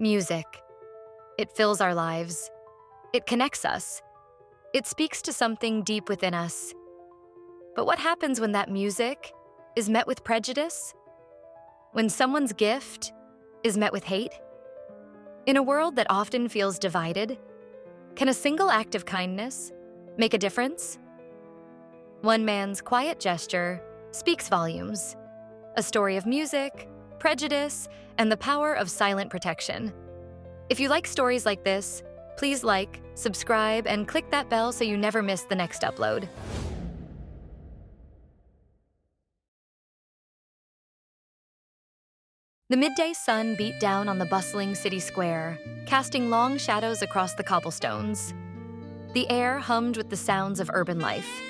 Music. It fills our lives. It connects us. It speaks to something deep within us. But what happens when that music is met with prejudice? When someone's gift is met with hate? In a world that often feels divided, can a single act of kindness make a difference? One man's quiet gesture speaks volumes. A story of music, prejudice, and the power of silent protection. If you like stories like this, please like, subscribe, and click that bell so you never miss the next upload. The midday sun beat down on the bustling city square, casting long shadows across the cobblestones. The air hummed with the sounds of urban life,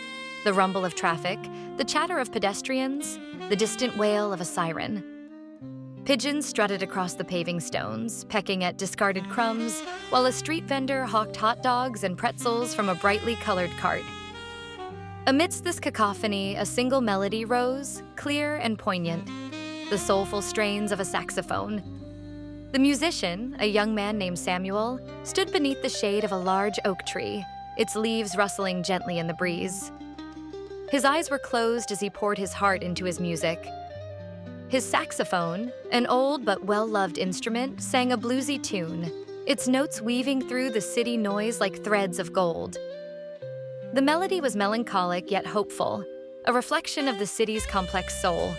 the rumble of traffic, the chatter of pedestrians, the distant wail of a siren. Pigeons strutted across the paving stones, pecking at discarded crumbs, while a street vendor hawked hot dogs and pretzels from a brightly colored cart. Amidst this cacophony, a single melody rose, clear and poignant, the soulful strains of a saxophone. The musician, a young man named Samuel, stood beneath the shade of a large oak tree, its leaves rustling gently in the breeze. His eyes were closed as he poured his heart into his music. His saxophone, an old but well-loved instrument, sang a bluesy tune, its notes weaving through the city noise like threads of gold. The melody was melancholic yet hopeful, a reflection of the city's complex soul.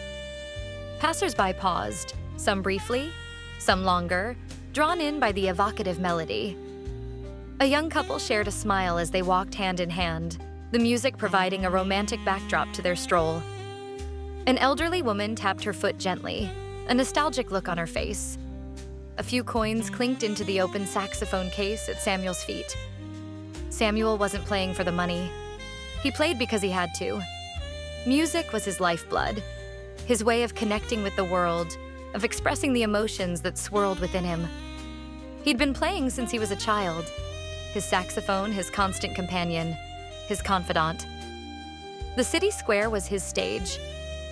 Passers-by paused, some briefly, some longer, drawn in by the evocative melody. A young couple shared a smile as they walked hand in hand, the music providing a romantic backdrop to their stroll. An elderly woman tapped her foot gently, a nostalgic look on her face. A few coins clinked into the open saxophone case at Samuel's feet. Samuel wasn't playing for the money. He played because he had to. Music was his lifeblood, his way of connecting with the world, of expressing the emotions that swirled within him. He'd been playing since he was a child, his saxophone his constant companion, his confidant. The city square was his stage,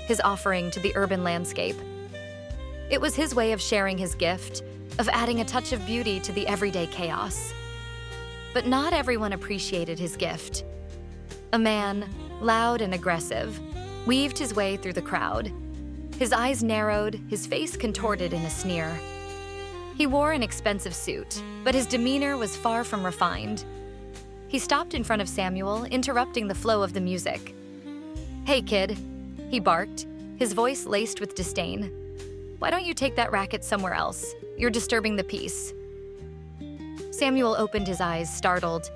his offering to the urban landscape. It was his way of sharing his gift, of adding a touch of beauty to the everyday chaos. But not everyone appreciated his gift. A man, loud and aggressive, weaved his way through the crowd. His eyes narrowed, his face contorted in a sneer. He wore an expensive suit, but his demeanor was far from refined. He stopped in front of Samuel, interrupting the flow of the music. "Hey, kid," he barked, his voice laced with disdain. "Why don't you take that racket somewhere else? You're disturbing the peace." Samuel opened his eyes, startled.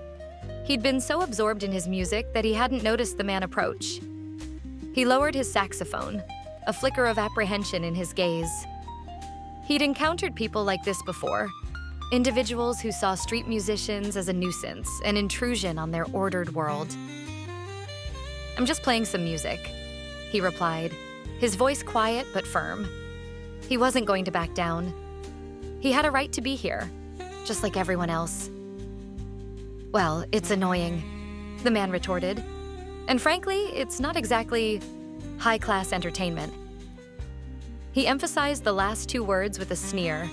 He'd been so absorbed in his music that he hadn't noticed the man approach. He lowered his saxophone, a flicker of apprehension in his gaze. He'd encountered people like this before, individuals who saw street musicians as a nuisance, an intrusion on their ordered world. "I'm just playing some music," he replied, his voice quiet but firm. He wasn't going to back down. He had a right to be here, just like everyone else. "Well, it's annoying," the man retorted. "And frankly, it's not exactly high-class entertainment." He emphasized the last two words with a sneer,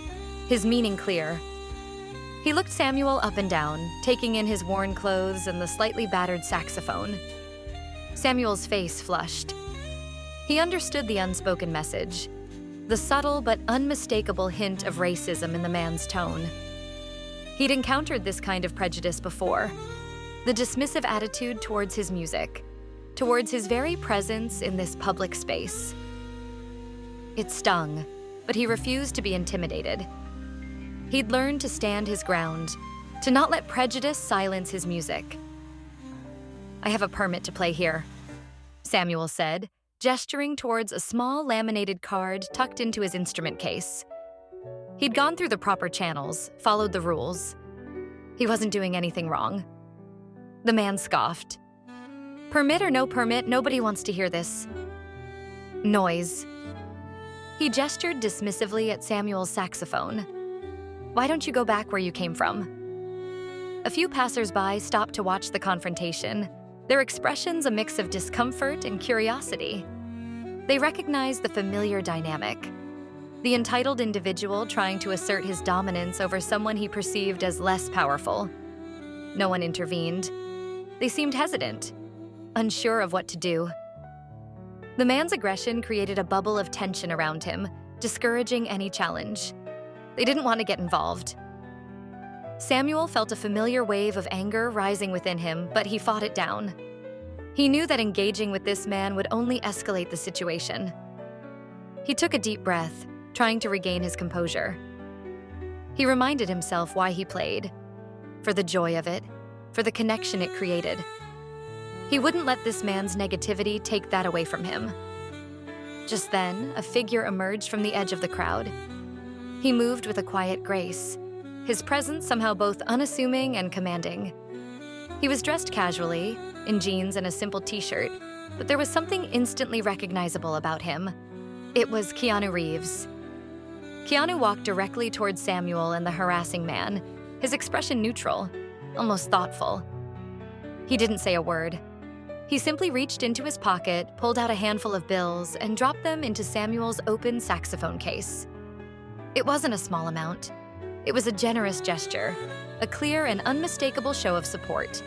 his meaning clear. He looked Samuel up and down, taking in his worn clothes and the slightly battered saxophone. Samuel's face flushed. He understood the unspoken message, the subtle but unmistakable hint of racism in the man's tone. He'd encountered this kind of prejudice before, the dismissive attitude towards his music, towards his very presence in this public space. It stung, but he refused to be intimidated. He'd learned to stand his ground, to not let prejudice silence his music. "I have a permit to play here," Samuel said, gesturing towards a small laminated card tucked into his instrument case. He'd gone through the proper channels, followed the rules. He wasn't doing anything wrong. The man scoffed. "Permit or no permit, nobody wants to hear this." Noise. He gestured dismissively at Samuel's saxophone. "Why don't you go back where you came from?" A few passers-by stopped to watch the confrontation, their expressions a mix of discomfort and curiosity. They recognized the familiar dynamic. the entitled individual trying to assert his dominance over someone he perceived as less powerful. No one intervened. They seemed hesitant, unsure of what to do. The man's aggression created a bubble of tension around him, discouraging any challenge. They didn't want to get involved. Samuel felt a familiar wave of anger rising within him, but he fought it down. He knew that engaging with this man would only escalate the situation. He took a deep breath, trying to regain his composure. He reminded himself why he played, for the joy of it, for the connection it created. He wouldn't let this man's negativity take that away from him. Just then, a figure emerged from the edge of the crowd. He moved with a quiet grace, his presence somehow both unassuming and commanding. He was dressed casually, in jeans and a simple t-shirt, but there was something instantly recognizable about him. It was Keanu Reeves. Keanu walked directly towards Samuel and the harassing man, his expression neutral, almost thoughtful. He didn't say a word. He simply reached into his pocket, pulled out a handful of bills, and dropped them into Samuel's open saxophone case. It wasn't a small amount. It was a generous gesture, a clear and unmistakable show of support.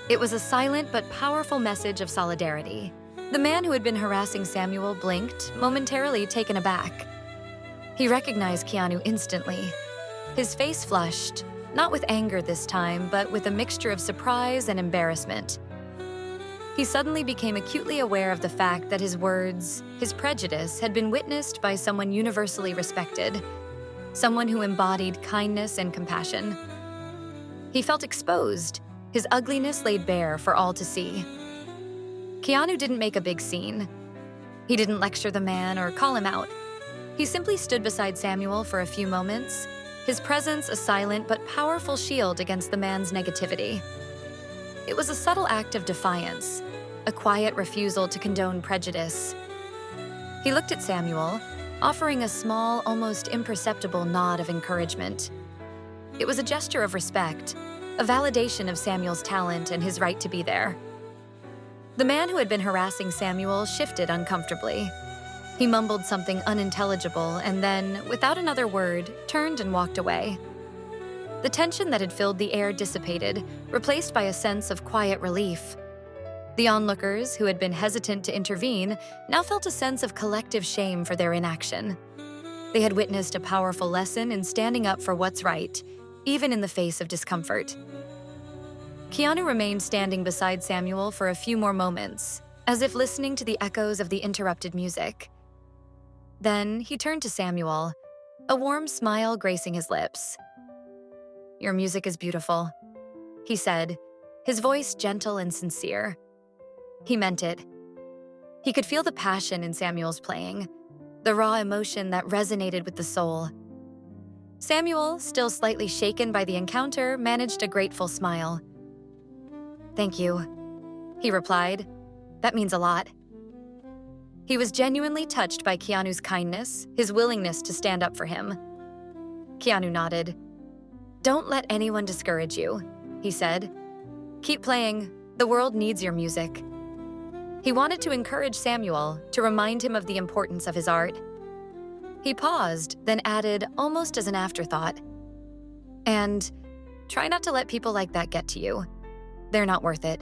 It was a silent but powerful message of solidarity. The man who had been harassing Samuel blinked, momentarily taken aback. He recognized Keanu instantly. His face flushed, not with anger this time, but with a mixture of surprise and embarrassment. He suddenly became acutely aware of the fact that his words, his prejudice, had been witnessed by someone universally respected, someone who embodied kindness and compassion. He felt exposed, his ugliness laid bare for all to see. Keanu didn't make a big scene. He didn't lecture the man or call him out. He simply stood beside Samuel for a few moments, his presence a silent but powerful shield against the man's negativity. It was a subtle act of defiance, a quiet refusal to condone prejudice. He looked at Samuel, offering a small, almost imperceptible nod of encouragement. It was a gesture of respect, a validation of Samuel's talent and his right to be there. The man who had been harassing Samuel shifted uncomfortably. He mumbled something unintelligible and then, without another word, turned and walked away. The tension that had filled the air dissipated, replaced by a sense of quiet relief. The onlookers, who had been hesitant to intervene, now felt a sense of collective shame for their inaction. They had witnessed a powerful lesson in standing up for what's right, even in the face of discomfort. Keanu remained standing beside Samuel for a few more moments, as if listening to the echoes of the interrupted music. Then he turned to Samuel, a warm smile gracing his lips. "Your music is beautiful," he said, his voice gentle and sincere. He meant it. He could feel the passion in Samuel's playing, the raw emotion that resonated with the soul. Samuel, still slightly shaken by the encounter, managed a grateful smile. "Thank you," he replied. "That means a lot." He was genuinely touched by Keanu's kindness, his willingness to stand up for him. Keanu nodded. "Don't let anyone discourage you," he said. "Keep playing. The world needs your music." He wanted to encourage Samuel, to remind him of the importance of his art. He paused, then added, almost as an afterthought, "And try not to let people like that get to you. They're not worth it."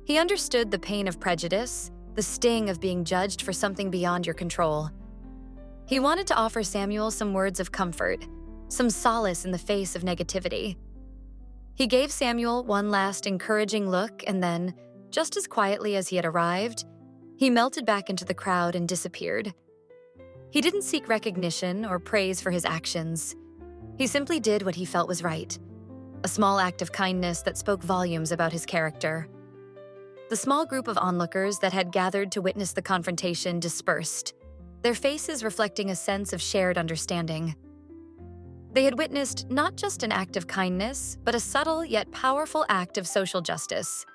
He understood the pain of prejudice, the sting of being judged for something beyond your control. He wanted to offer Samuel some words of comfort, some solace in the face of negativity. He gave Samuel one last encouraging look and then, just as quietly as he had arrived, he melted back into the crowd and disappeared. He didn't seek recognition or praise for his actions. He simply did what he felt was right, a small act of kindness that spoke volumes about his character. The small group of onlookers that had gathered to witness the confrontation dispersed, their faces reflecting a sense of shared understanding. They had witnessed not just an act of kindness, but a subtle yet powerful act of social justice.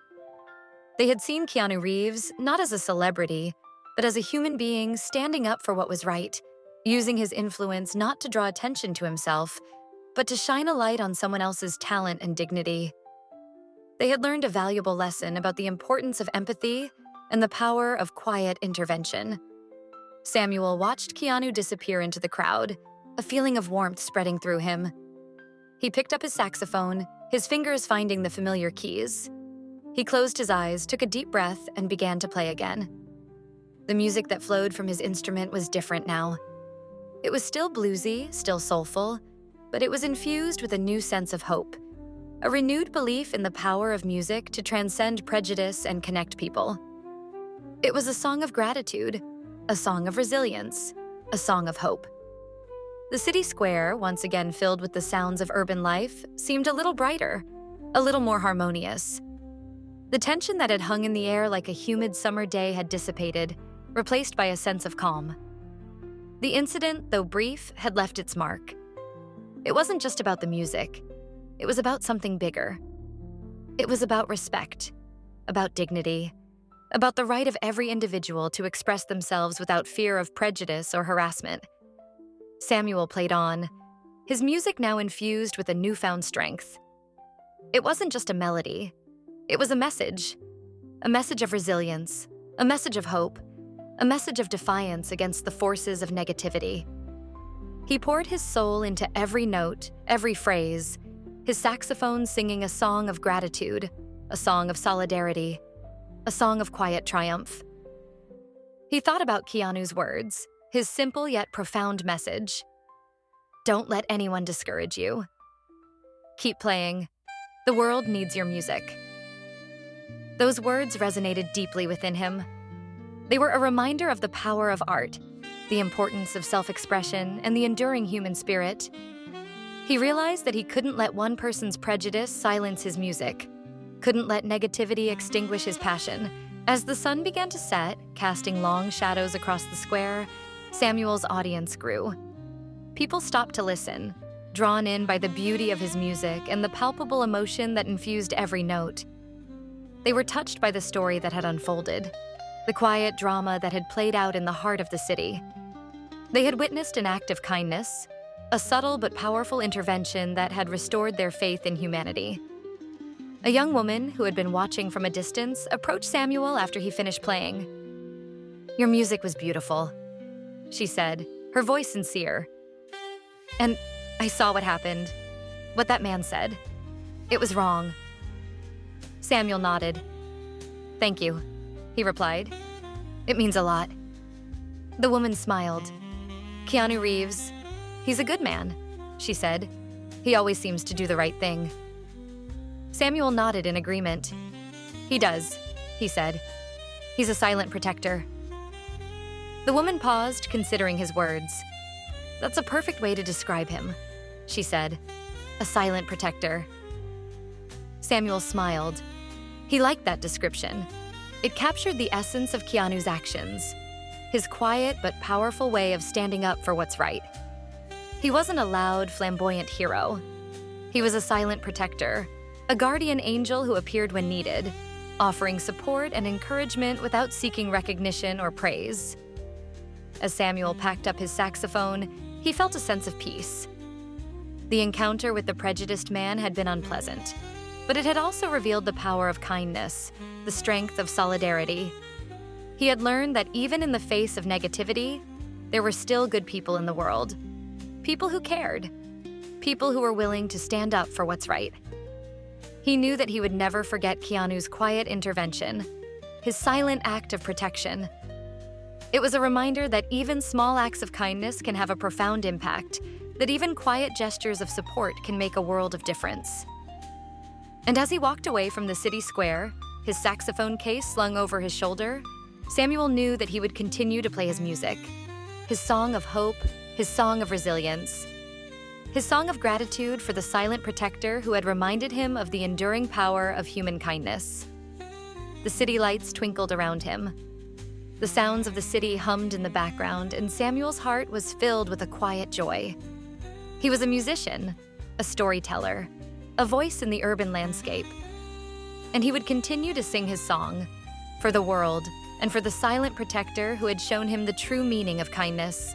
They had seen Keanu Reeves not as a celebrity, but as a human being standing up for what was right, using his influence not to draw attention to himself, but to shine a light on someone else's talent and dignity. They had learned a valuable lesson about the importance of empathy and the power of quiet intervention. Samuel watched Keanu disappear into the crowd, a feeling of warmth spreading through him. He picked up his saxophone, his fingers finding the familiar keys. He closed his eyes, took a deep breath, and began to play again. The music that flowed from his instrument was different now. It was still bluesy, still soulful, but it was infused with a new sense of hope, a renewed belief in the power of music to transcend prejudice and connect people. It was a song of gratitude, a song of resilience, a song of hope. The city square, once again filled with the sounds of urban life, seemed a little brighter, a little more harmonious. The tension that had hung in the air like a humid summer day had dissipated, replaced by a sense of calm. The incident, though brief, had left its mark. It wasn't just about the music. It was about something bigger. It was about respect, about dignity, about the right of every individual to express themselves without fear of prejudice or harassment. Samuel played on, his music now infused with a newfound strength. It wasn't just a melody. It was a message of resilience, a message of hope, a message of defiance against the forces of negativity. He poured his soul into every note, every phrase, his saxophone singing a song of gratitude, a song of solidarity, a song of quiet triumph. He thought about Keanu's words, his simple yet profound message. Don't let anyone discourage you. Keep playing. The world needs your music. Those words resonated deeply within him. They were a reminder of the power of art, the importance of self-expression, and the enduring human spirit. He realized that he couldn't let one person's prejudice silence his music, couldn't let negativity extinguish his passion. As the sun began to set, casting long shadows across the square, Samuel's audience grew. People stopped to listen, drawn in by the beauty of his music and the palpable emotion that infused every note. They were touched by the story that had unfolded, the quiet drama that had played out in the heart of the city. They had witnessed an act of kindness, a subtle but powerful intervention that had restored their faith in humanity. A young woman who had been watching from a distance approached Samuel after he finished playing. "Your music was beautiful," she said, her voice sincere. "And I saw what happened, what that man said. It was wrong." Samuel nodded. "Thank you," he replied. "It means a lot." The woman smiled. "Keanu Reeves, he's a good man," she said. "He always seems to do the right thing." Samuel nodded in agreement. "He does," he said. "He's a silent protector." The woman paused, considering his words. "That's a perfect way to describe him," she said. "A silent protector." Samuel smiled. He liked that description. It captured the essence of Keanu's actions, his quiet but powerful way of standing up for what's right. He wasn't a loud, flamboyant hero. He was a silent protector, a guardian angel who appeared when needed, offering support and encouragement without seeking recognition or praise. As Samuel packed up his saxophone, he felt a sense of peace. The encounter with the prejudiced man had been unpleasant, but it had also revealed the power of kindness, the strength of solidarity. He had learned that even in the face of negativity, there were still good people in the world. People who cared. People who were willing to stand up for what's right. He knew that he would never forget Keanu's quiet intervention, his silent act of protection. It was a reminder that even small acts of kindness can have a profound impact, that even quiet gestures of support can make a world of difference. And as he walked away from the city square, his saxophone case slung over his shoulder, Samuel knew that he would continue to play his music, his song of hope, his song of resilience, his song of gratitude for the silent protector who had reminded him of the enduring power of human kindness. The city lights twinkled around him. The sounds of the city hummed in the background, and Samuel's heart was filled with a quiet joy. He was a musician, a storyteller, a voice in the urban landscape. And he would continue to sing his song, for the world and for the silent protector who had shown him the true meaning of kindness.